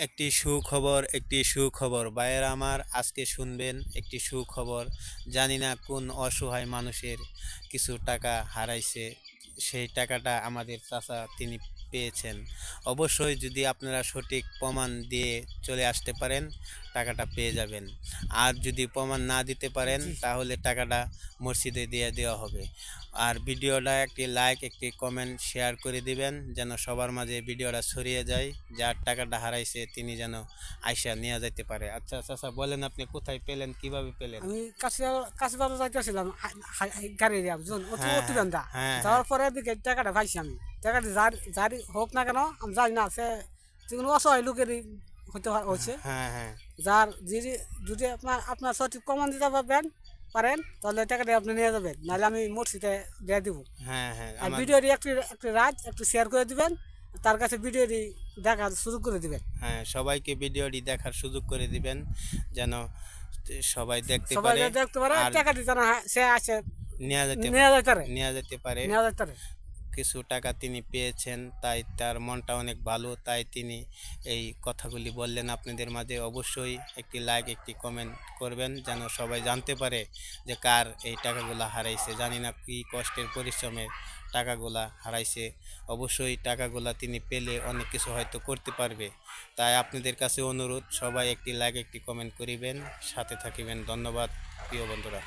একটি সুখবর ভাইয়েরা আমার, আজকে শুনবেন একটি সুখবর। জানি না কোন অসহায় মানুষের কিছু টাকা হারাইছে, সেই টাকাটা আমাদের চাচা তিনি পেয়েছেন। অবশ্যই যদি আপনারা সঠিক প্রমাণ দিয়ে চলে আসতে পারেন, টাকাটা পেয়ে যাবেন। আর যদি প্রমাণ না দিতে পারেন, জি। তাহলে টাকাটা মসজিদে দিয়ে দেওয়া হবে। আর ভিডিওটা একটি লাইক একটি কমেন্ট শেয়ার করে দিবেন, যেন সবার মাঝে ভিডিওটা ছড়িয়ে যায়। যার টাকাটা হারাইছে তিনি যেন আইসা নিয়ে যাইতে পারে। আচ্ছা চাচা, বলেন আপনি কোথায় পেলেন, কিভাবে পেলেন? আমি কাছে বাজার যাইতেছিলাম গাড়ি দিয়ে বুঝুন অতি হ্যাঁ, অতি হ্যাঁ, বেন্দা হ্যাঁ, হ্যাঁ, যাওয়ার পরে দিকে টাকাটা পাইছি আমি। টাকাটা যার যারই হোক না কেন আমি জানি না, সে যে কোনো অসহায় লোকেরই হয়েছে। হ্যাঁ, হ্যাঁ, যার যদি যদি আপনার সঠিক প্রমাণ দিতে পারেন তাহলে টাকাটা আপনি নিয়ে যাবেন, নাহলে আমি মসজিদে দিয়ে দিব। হ্যাঁ, হ্যাঁ, আর আমার ভিডিওটি একটি একটি রাজ একটু শেয়ার করে দিবেন, তার কাছে ভিডিওটি দেখার সুযোগ করে দিবেন। হ্যাঁ, সবাইকে ভিডিওটি দেখার সুযোগ করে দিবেন, যেন সবাই দেখতে সবাই পারে। যাতে দেখতে পারে আর টাকাটি যেন সে আসে নেওয়া যেতে নেওয়া যায় তারে নেওয়া যেতে পারে। নেওয়া যায় তারে। কিছু টাকা তিনি পেয়েছেন, তাই তার মনটা অনেক ভালো, তাই তিনি এই কথাগুলি বললেন আপনাদের মাঝে। অবশ্যই একটি লাইক একটি কমেন্ট করবেন, যেন সবাই জানতে পারে যে কার এই টাকাগুলা হারাইছে। জানি না কি কষ্টের পরিশ্রমের টাকাগুলা হারাইছে। অবশ্যই টাকাগুলা তিনি পেলে অনেক কিছু হয়তো করতে পারবে। তাই আপনাদের কাছে অনুরোধ, সবাই একটি লাইক একটি কমেন্ট করিবেন, সাথে থাকিবেন। ধন্যবাদ প্রিয় বন্ধুরা।